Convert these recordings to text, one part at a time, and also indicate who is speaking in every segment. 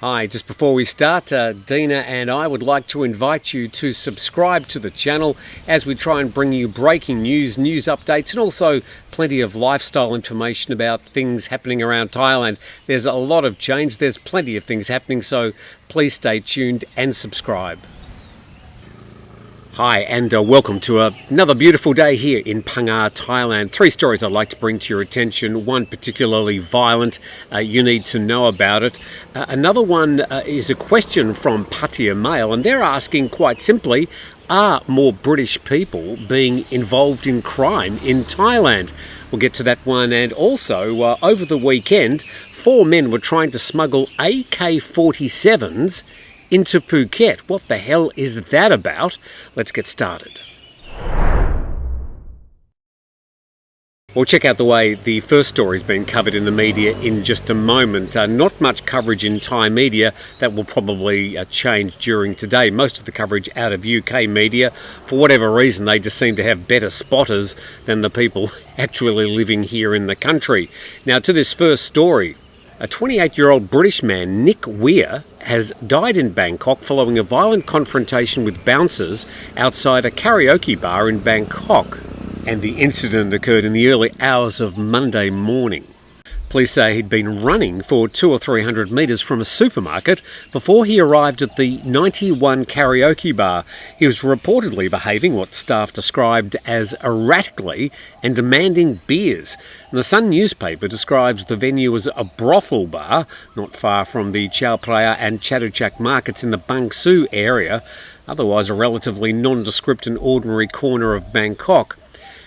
Speaker 1: Hi, just before we start, Dina and I would like to invite you to subscribe to the channel as we try and bring you breaking news updates, and also plenty of lifestyle information about things happening around Thailand. There's a lot of change, there's plenty of things happening, so please stay tuned and subscribe. Hi, and welcome to another beautiful day here in Pattaya, Thailand. Three stories I'd like to bring to your attention. One particularly violent, you need to know about it. Another one is a question from Pattaya Mail, and they're asking quite simply, are more British people being involved in crime in Thailand? We'll get to that one. And also, over the weekend, 4 men were trying to smuggle AK-47s into Phuket. What the hell is that about? Let's get started. We'll check out the way the first story's been covered in the media in just a moment. Not much coverage in Thai media. That will probably change during today. Most of the coverage out of UK media, for whatever reason, they just seem to have better spotters than the people actually living here in the country. Now, to this first story. A 28-year-old British man, Nick Weir, has died in Bangkok following a violent confrontation with bouncers outside a karaoke bar in Bangkok. And the incident occurred in the early hours of Monday morning. Police say he'd been running for 200 or 300 metres from a supermarket before he arrived at the 91 karaoke bar. He was reportedly behaving what staff described as erratically and demanding beers. And the Sun newspaper describes the venue as a brothel bar, not far from the Chao Phraya and Chatuchak markets in the Bang Su area, otherwise a relatively nondescript and ordinary corner of Bangkok.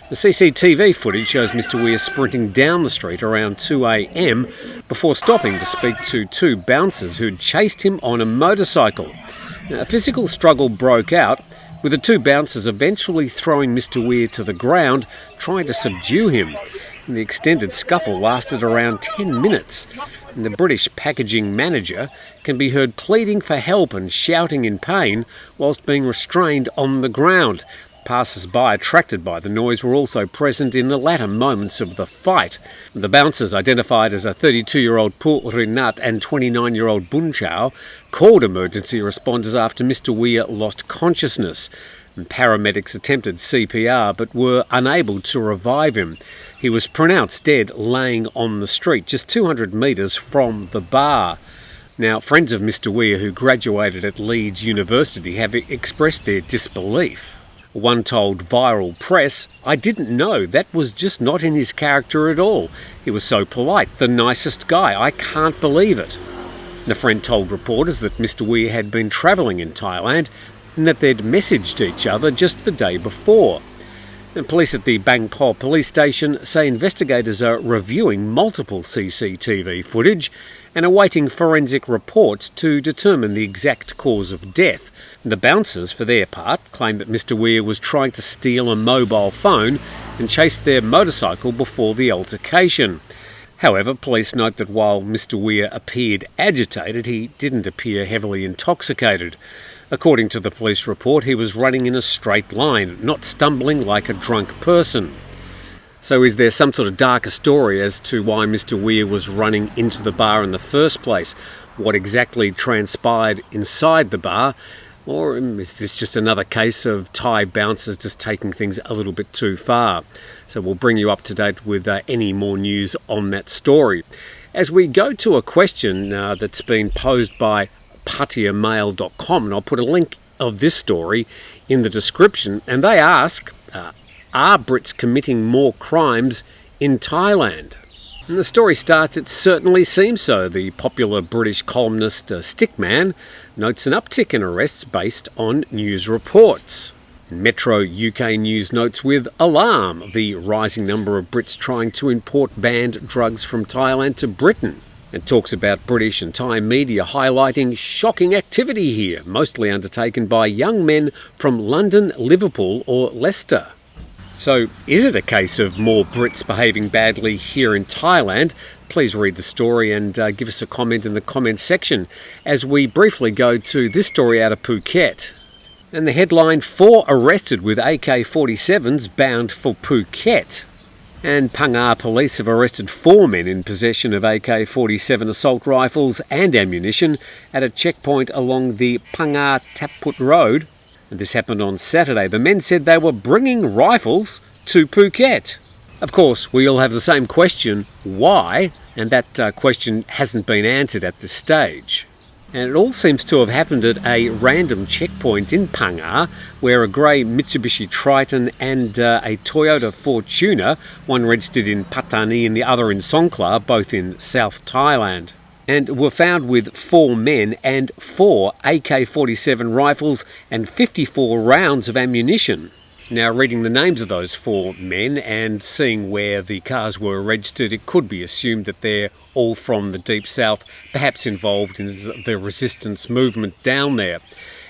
Speaker 1: The CCTV footage shows Mr. Weir sprinting down the street around 2 a.m. before stopping to speak to 2 bouncers who'd chased him on a motorcycle. Now, a physical struggle broke out, with the 2 bouncers eventually throwing Mr. Weir to the ground, trying to subdue him. And the extended scuffle lasted around 10 minutes. And the British packaging manager can be heard pleading for help and shouting in pain whilst being restrained on the ground. Passers-by attracted by the noise were also present in the latter moments of the fight. The bouncers, identified as a 32-year-old Pu Rinat and 29-year-old Bun Chao, called emergency responders after Mr. Weir lost consciousness. And paramedics attempted CPR but were unable to revive him. He was pronounced dead laying on the street, just 200 metres from the bar. Now, friends of Mr. Weir who graduated at Leeds University have expressed their disbelief. One told Viral Press, "I didn't know, that was just not in his character at all. He was so polite, the nicest guy, I can't believe it." And a friend told reporters that Mr. Weir had been travelling in Thailand and that they'd messaged each other just the day before. And police at the Bangkok police station say investigators are reviewing multiple CCTV footage and awaiting forensic reports to determine the exact cause of death. The bouncers, for their part, claim that Mr. Weir was trying to steal a mobile phone and chased their motorcycle before the altercation. However, police note that while Mr. Weir appeared agitated, he didn't appear heavily intoxicated. According to the police report, he was running in a straight line, not stumbling like a drunk person. So is there some sort of darker story as to why Mr. Weir was running into the bar in the first place? What exactly transpired inside the bar? Or is this just another case of Thai bouncers just taking things a little bit too far? So we'll bring you up to date with any more news on that story. As we go to a question that's been posed by PattayaMail.com, and I'll put a link of this story in the description, and they ask, are Brits committing more crimes in Thailand? And the story starts, it certainly seems so. The popular British columnist Stickman notes an uptick in arrests based on news reports. Metro UK News notes with alarm the rising number of Brits trying to import banned drugs from Thailand to Britain. It talks about British and Thai media highlighting shocking activity here, mostly undertaken by young men from London, Liverpool or Leicester. So, is it a case of more Brits behaving badly here in Thailand? Please read the story and give us a comment in the comments section as we briefly go to this story out of Phuket. And the headline, 4 arrested with AK-47s bound for Phuket. And Phang police have arrested 4 men in possession of AK-47 assault rifles and ammunition at a checkpoint along the Phang Taput Road. And this happened on Saturday. The men said they were bringing rifles to Phuket. Of course, we all have the same question, why? And that question hasn't been answered at this stage. And it all seems to have happened at a random checkpoint in Phang, where a grey Mitsubishi Triton and a Toyota Fortuner, one registered in Pattaya and the other in Songkhla, both in South Thailand, and were found with 4 men and 4 AK-47 rifles and 54 rounds of ammunition. Now, reading the names of those 4 men and seeing where the cars were registered, it could be assumed that they're all from the Deep South, perhaps involved in the resistance movement down there.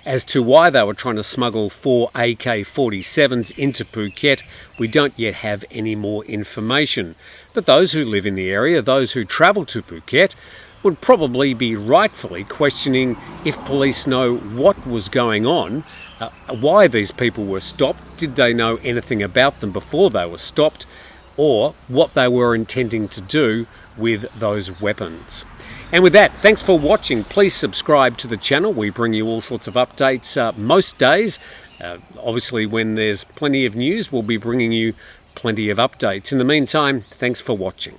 Speaker 1: As to why they were trying to smuggle 4 AK-47s into Phuket, we don't yet have any more information. But those who live in the area, those who travel to Phuket, would probably be rightfully questioning if police know what was going on, why these people were stopped, did they know anything about them before they were stopped, or what they were intending to do with those weapons. And with that, thanks for watching. Please subscribe to the channel. We bring you all sorts of updates most days. Obviously, when there's plenty of news, we'll be bringing you plenty of updates. In the meantime, thanks for watching.